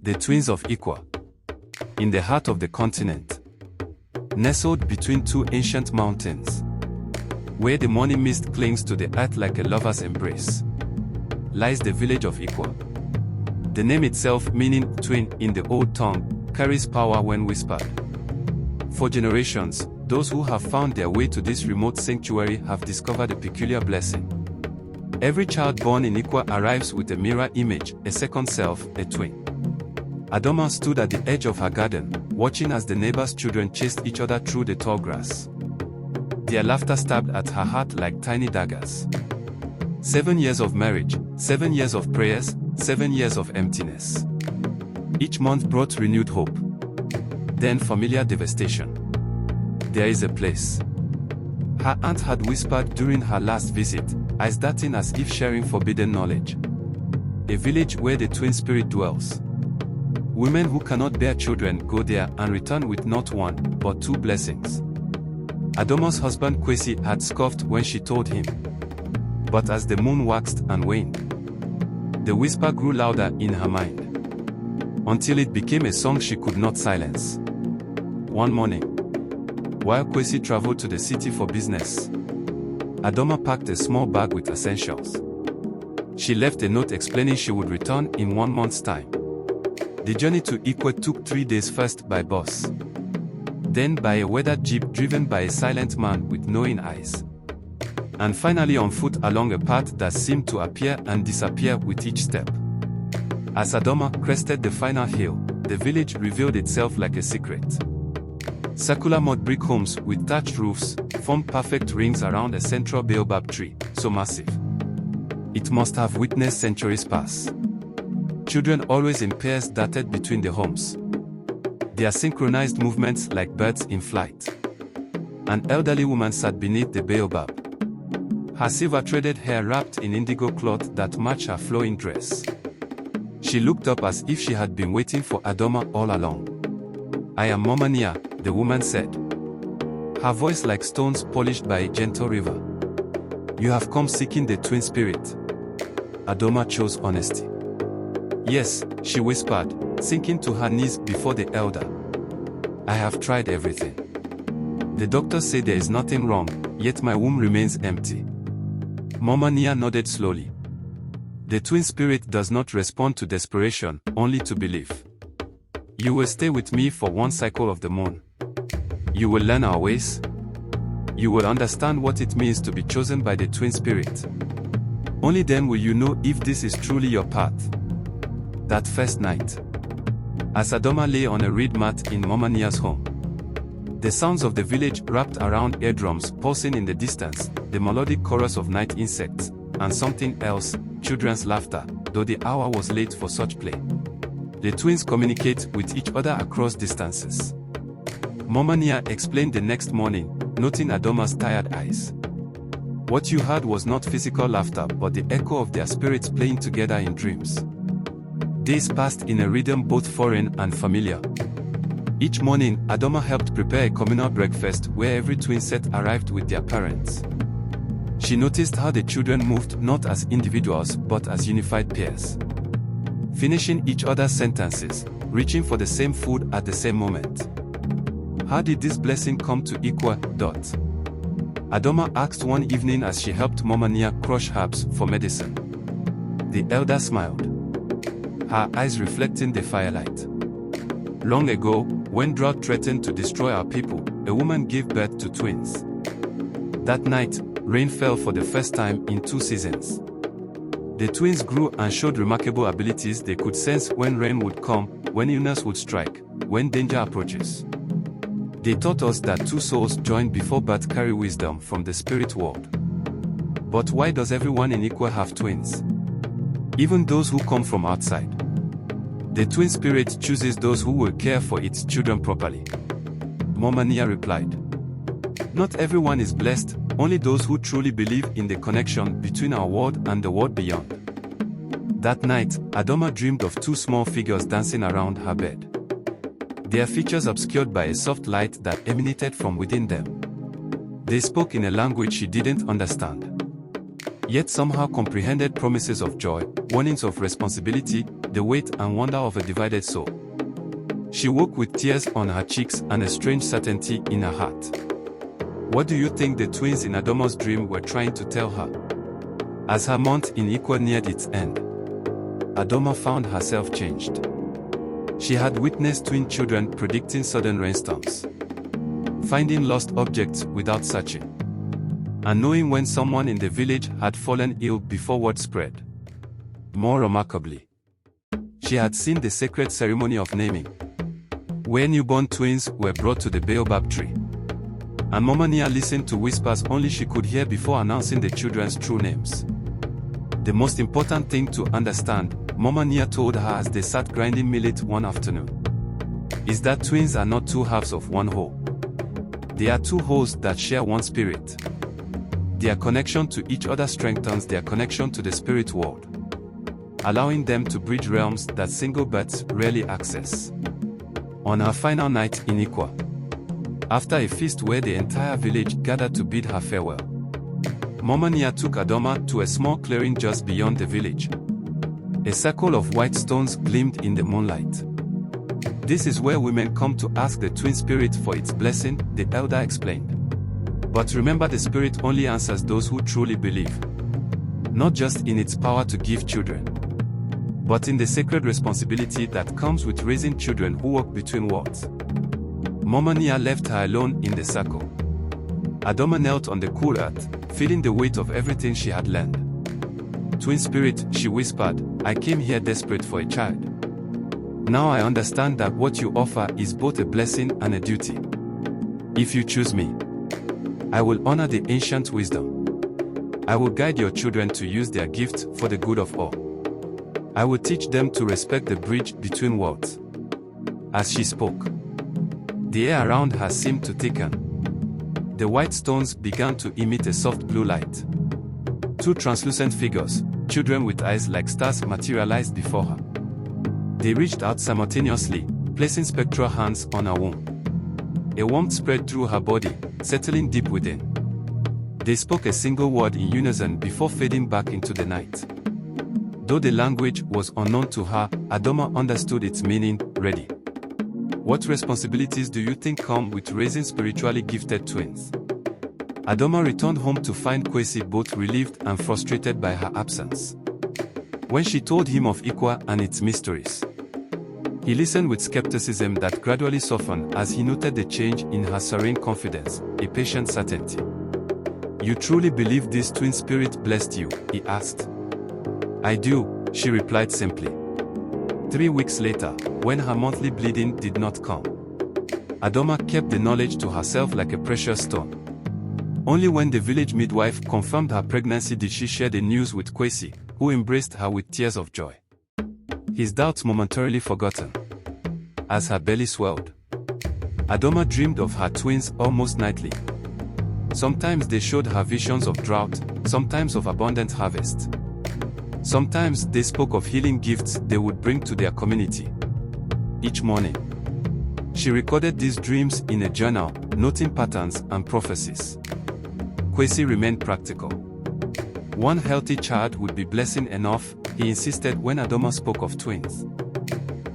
The twins of Ikwa. In the heart of the continent, nestled between two ancient mountains, where the morning mist clings to the earth like a lover's embrace, lies the village of Ikwa. The name itself, meaning twin in the old tongue, carries power when whispered. For generations, those who have found their way to this remote sanctuary have discovered a peculiar blessing. Every child born in Ikwa arrives with a mirror image, a second self, a twin. Adoma stood at the edge of her garden, watching as the neighbors' children chased each other through the tall grass. Their laughter stabbed at her heart like tiny daggers. 7 years of marriage, 7 years of prayers, 7 years of emptiness. Each month brought renewed hope. Then familiar devastation. There is a place. Her aunt had whispered during her last visit, eyes darting as if sharing forbidden knowledge. A village where the twin spirit dwells. Women who cannot bear children go there and return with not one, but two blessings. Adoma's husband Kwesi had scoffed when she told him. But as the moon waxed and waned, the whisper grew louder in her mind, until it became a song she could not silence. One morning, while Kwesi traveled to the city for business, Adoma packed a small bag with essentials. She left a note explaining she would return in 1 month's time. The journey to Ikwa took 3 days, first by bus, then by a weathered jeep driven by a silent man with knowing eyes, and finally on foot along a path that seemed to appear and disappear with each step. As Adoma crested the final hill, the village revealed itself like a secret. Circular mud brick homes with thatched roofs formed perfect rings around a central baobab tree, so massive it must have witnessed centuries pass. Children always in pairs darted between the homes, their synchronized movements like birds in flight. An elderly woman sat beneath the baobab, her silver-threaded hair wrapped in indigo cloth that matched her flowing dress. She looked up as if she had been waiting for Adoma all along. "I am Mama Nia," the woman said, her voice like stones polished by a gentle river. "You have come seeking the twin spirit." Adoma chose honesty. "Yes," she whispered, sinking to her knees before the elder. "I have tried everything. The doctors say there is nothing wrong, yet my womb remains empty." Mama Nia nodded slowly. "The twin spirit does not respond to desperation, only to belief. You will stay with me for 1 cycle of the moon. You will learn our ways. You will understand what it means to be chosen by the twin spirit. Only then will you know if this is truly your path." That first night, as Adoma lay on a reed mat in Mama Nia's home, the sounds of the village wrapped around eardrums pulsing in the distance, the melodic chorus of night insects, and something else, children's laughter, though the hour was late for such play. The twins communicate with each other across distances. Mama Nia explained the next morning, noting Adoma's tired eyes. What you heard was not physical laughter but the echo of their spirits playing together in dreams. Days passed in a rhythm both foreign and familiar. Each morning, Adoma helped prepare a communal breakfast where every twin set arrived with their parents. She noticed how the children moved not as individuals but as unified pairs, finishing each other's sentences, reaching for the same food at the same moment. How did this blessing come to Ikwa? Adoma asked one evening as she helped Mama Nia crush herbs for medicine. The elder smiled, her eyes reflecting the firelight. "Long ago, when drought threatened to destroy our people, a woman gave birth to twins. That night, rain fell for the first time in 2 seasons. The twins grew and showed remarkable abilities. They could sense when rain would come, when illness would strike, when danger approaches. They taught us that 2 souls joined before birth carry wisdom from the spirit world. But why does everyone in Ikwa have twins? Even those who come from outside. The twin spirit chooses those who will care for its children properly." Mama Nia replied. "Not everyone is blessed, only those who truly believe in the connection between our world and the world beyond." That night, Adoma dreamed of 2 small figures dancing around her bed, their features obscured by a soft light that emanated from within them. They spoke in a language she didn't understand, yet somehow comprehended promises of joy, warnings of responsibility, the weight and wonder of a divided soul. She woke with tears on her cheeks and a strange certainty in her heart. What do you think the twins in Adoma's dream were trying to tell her? As her month in Ikwa neared its end, Adoma found herself changed. She had witnessed twin children predicting sudden rainstorms, finding lost objects without searching, and knowing when someone in the village had fallen ill before word spread. More remarkably, she had seen the sacred ceremony of naming, where newborn twins were brought to the baobab tree. And Mama Nia listened to whispers only she could hear before announcing the children's true names. The most important thing to understand, Mama Nia told her as they sat grinding millet one afternoon, is that twins are not two halves of one whole. They are two wholes that share one spirit. Their connection to each other strengthens their connection to the spirit world, allowing them to bridge realms that single births rarely access. On her final night in Ikwa, after a feast where the entire village gathered to bid her farewell, Mama Nia took Adoma to a small clearing just beyond the village. A circle of white stones gleamed in the moonlight. This is where women come to ask the twin spirit for its blessing, the elder explained. But remember, the spirit only answers those who truly believe, not just in its power to give children, but in the sacred responsibility that comes with raising children who walk between worlds. Mama Nia left her alone in the circle. Adoma knelt on the cool earth, feeling the weight of everything she had learned. Twin spirit, she whispered, I came here desperate for a child. Now I understand that what you offer is both a blessing and a duty. If you choose me, I will honor the ancient wisdom. I will guide your children to use their gifts for the good of all. I will teach them to respect the bridge between worlds. As she spoke, the air around her seemed to thicken. The white stones began to emit a soft blue light. Two translucent figures, children with eyes like stars, materialized before her. They reached out simultaneously, placing spectral hands on her womb. A warmth spread through her body, settling deep within. They spoke a single word in unison before fading back into the night. Though the language was unknown to her, Adoma understood its meaning, ready. What responsibilities do you think come with raising spiritually gifted twins? Adoma returned home to find Kwesi both relieved and frustrated by her absence. When she told him of Ikwa and its mysteries, he listened with skepticism that gradually softened as he noted the change in her serene confidence, a patient certainty. You truly believe this twin spirit blessed you? He asked. I do, she replied simply. 3 weeks later, when her monthly bleeding did not come, Adoma kept the knowledge to herself like a precious stone. Only when the village midwife confirmed her pregnancy did she share the news with Kwesi, who embraced her with tears of joy. His doubts momentarily forgotten. As her belly swelled, Adoma dreamed of her twins almost nightly. Sometimes they showed her visions of drought, sometimes of abundant harvest. Sometimes they spoke of healing gifts they would bring to their community. Each morning, she recorded these dreams in a journal, noting patterns and prophecies. Kwesi remained practical. One healthy child would be blessing enough, he insisted when Adoma spoke of twins.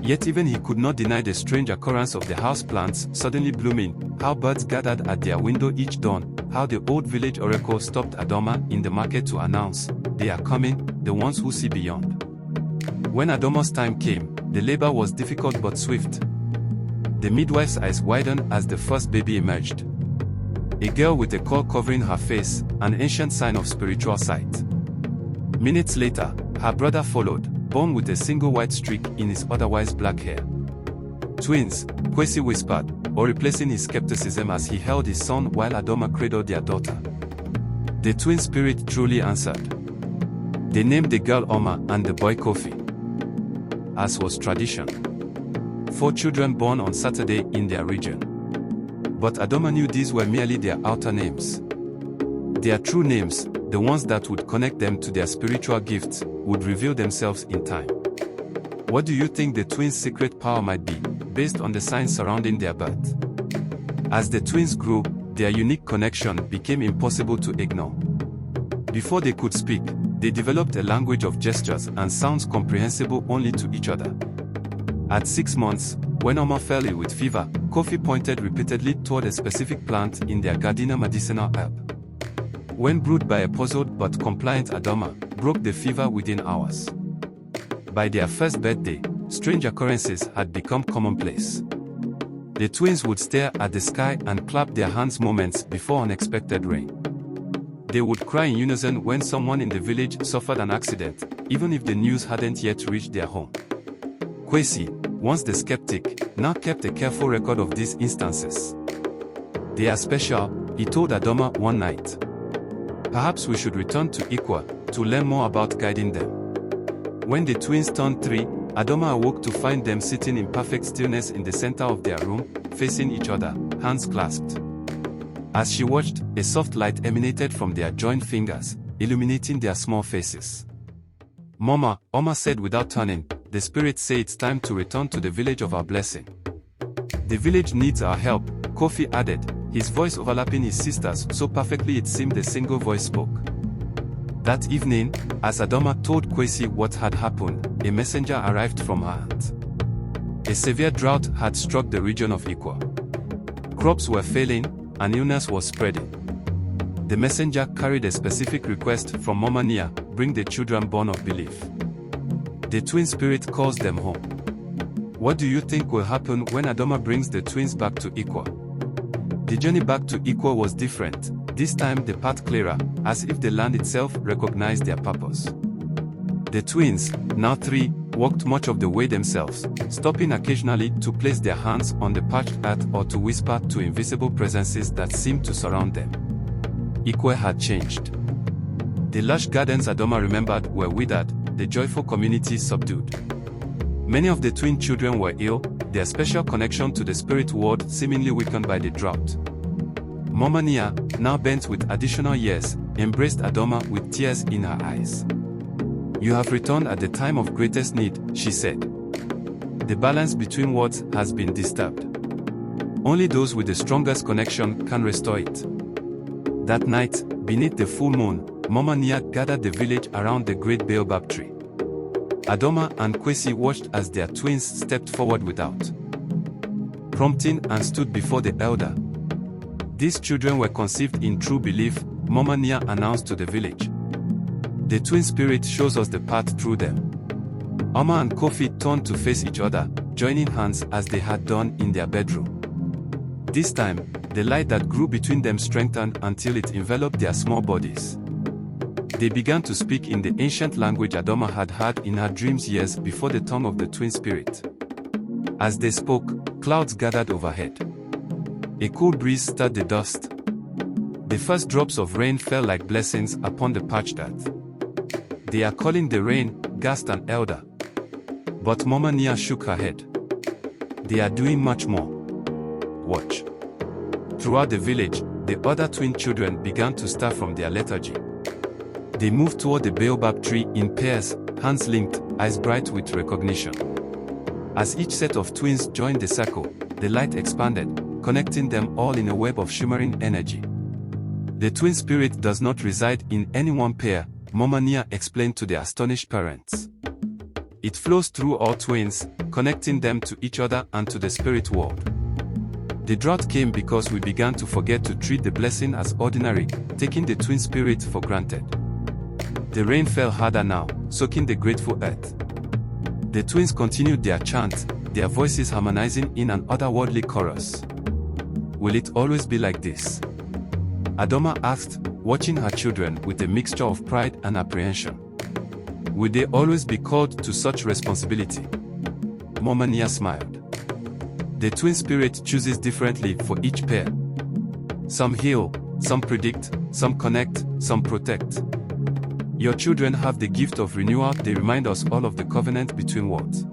Yet even he could not deny the strange occurrence of the houseplants suddenly blooming, how birds gathered at their window each dawn, how the old village oracle stopped Adoma in the market to announce, they are coming, the ones who see beyond. When Adoma's time came, the labor was difficult but swift. The midwife's eyes widened as the first baby emerged. A girl with a caul covering her face, an ancient sign of spiritual sight. Minutes later, her brother followed, born with a single white streak in his otherwise black hair. Twins, Kwesi whispered, or replacing his skepticism as he held his son while Adoma cradled their daughter. The twin spirit truly answered. They named the girl Oma and the boy Kofi. As was tradition, 4 children born on Saturday in their region. But Adoma knew these were merely their outer names. Their true names, the ones that would connect them to their spiritual gifts, would reveal themselves in time. What do you think the twins' secret power might be, based on the signs surrounding their birth? As the twins grew, their unique connection became impossible to ignore. Before they could speak, They developed a language of gestures and sounds comprehensible only to each other. At 6 months, when Oma fell ill with fever, Kofi pointed repeatedly toward a specific plant in their Gardenia medicinal herb. When brewed by a puzzled but compliant Adoma, broke the fever within hours. By their first birthday, strange occurrences had become commonplace. The twins would stare at the sky and clap their hands moments before unexpected rain. They would cry in unison when someone in the village suffered an accident, even if the news hadn't yet reached their home. Kwesi, once the skeptic, now kept a careful record of these instances. "They are special," he told Adoma one night. "Perhaps we should return to Ikwa to learn more about guiding them." When the twins turned 3, Adoma awoke to find them sitting in perfect stillness in the center of their room, facing each other, hands clasped. As she watched, a soft light emanated from their joined fingers, illuminating their small faces. "Mama," Oma said without turning, "the spirits say it's time to return to the village of our blessing." "The village needs our help," Kofi added, his voice overlapping his sister's so perfectly it seemed a single voice spoke. That evening, as Adoma told Kwesi what had happened, a messenger arrived from her aunt. A severe drought had struck the region of Ikwa. Crops were failing, and illness was spreading. The messenger carried a specific request from Mama Nia: bring the children born of belief. The twin spirit calls them home. What do you think will happen when Adoma brings the twins back to Ikwa? The journey back to Ikwa was different, this time the path clearer, as if the land itself recognized their purpose. The twins, now 3, walked much of the way themselves, stopping occasionally to place their hands on the parched earth or to whisper to invisible presences that seemed to surround them. Ikwa had changed. The lush gardens Adoma remembered were withered, the joyful community subdued. Many of the twin children were ill, their special connection to the spirit world seemingly weakened by the drought. Mama Nia, now bent with additional years, embraced Adoma with tears in her eyes. "You have returned at the time of greatest need," she said. "The balance between worlds has been disturbed. Only those with the strongest connection can restore it." That night, beneath the full moon, Mama Nia gathered the village around the great baobab tree. Adoma and Kwesi watched as their twins stepped forward without prompting and stood before the elder. "These children were conceived in true belief," Mama Nia announced to the village. "The twin spirit shows us the path through them." Oma and Kofi turned to face each other, joining hands as they had done in their bedroom. This time, the light that grew between them strengthened until it enveloped their small bodies. They began to speak in the ancient language Adoma had heard in her dreams years before the tongue of the twin spirit. As they spoke, clouds gathered overhead. A cool breeze stirred the dust. The first drops of rain fell like blessings upon the parched earth. "They are calling the rain," gasped an elder. But Mama Nia shook her head. "They are doing much more. Watch." Throughout the village, the other twin children began to stir from their lethargy. They moved toward the baobab tree in pairs, hands linked, eyes bright with recognition. As each set of twins joined the circle, the light expanded, connecting them all in a web of shimmering energy. "The twin spirit does not reside in any one pair," Mama Nia explained to the astonished parents. "It flows through all twins, connecting them to each other and to the spirit world." The drought came because we began to forget to treat the blessing as ordinary, taking the twin spirit for granted. The rain fell harder now, soaking the grateful earth. The twins continued their chant, their voices harmonizing in an otherworldly chorus. "Will it always be like this?" Adoma asked, watching her children with a mixture of pride and apprehension. "Will they always be called to such responsibility?" Mama Nia smiled. "The twin spirit chooses differently for each pair. Some heal, some predict, some connect, some protect. Your children have the gift of renewal. They remind us all of the covenant between worlds.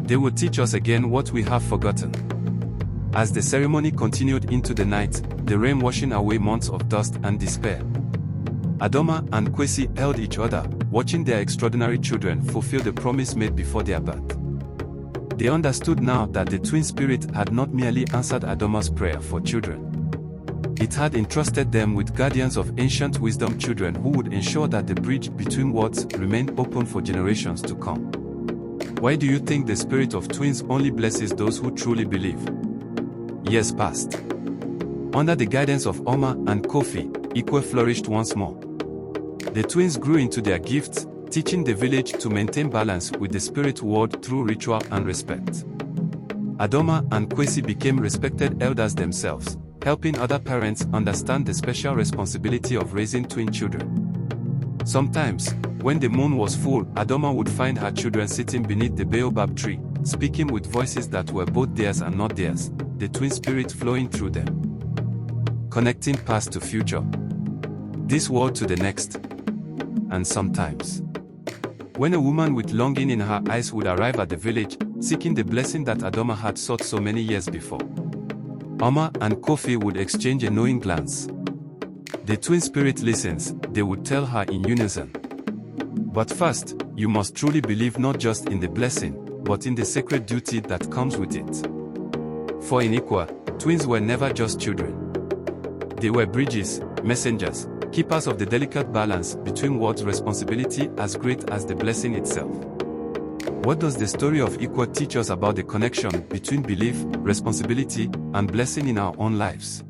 They will teach us again what we have forgotten." As the ceremony continued into the night, the rain washing away months of dust and despair, Adoma and Kwesi held each other, watching their extraordinary children fulfill the promise made before their birth. They understood now that the twin spirit had not merely answered Adoma's prayer for children. It had entrusted them with guardians of ancient wisdom, children who would ensure that the bridge between worlds remained open for generations to come. Why do you think the spirit of twins only blesses those who truly believe? Years passed. Under the guidance of Oma and Kofi, Ikwe flourished once more. The twins grew into their gifts, teaching the village to maintain balance with the spirit world through ritual and respect. Adoma and Kwesi became respected elders themselves, helping other parents understand the special responsibility of raising twin children. Sometimes, when the moon was full, Adoma would find her children sitting beneath the baobab tree, speaking with voices that were both theirs and not theirs, the twin spirit flowing through them. Connecting past to future. This world to the next. And sometimes, when a woman with longing in her eyes would arrive at the village, seeking the blessing that Adoma had sought so many years before, Oma and Kofi would exchange a knowing glance. The twin spirit listens, they would tell her in unison. But first, you must truly believe not just in the blessing, but in the sacred duty that comes with it. For in Ikwa, twins were never just children. They were bridges, messengers, keepers of the delicate balance between world's responsibility as great as the blessing itself. What does the story of Ikwa teach us about the connection between belief, responsibility, and blessing in our own lives?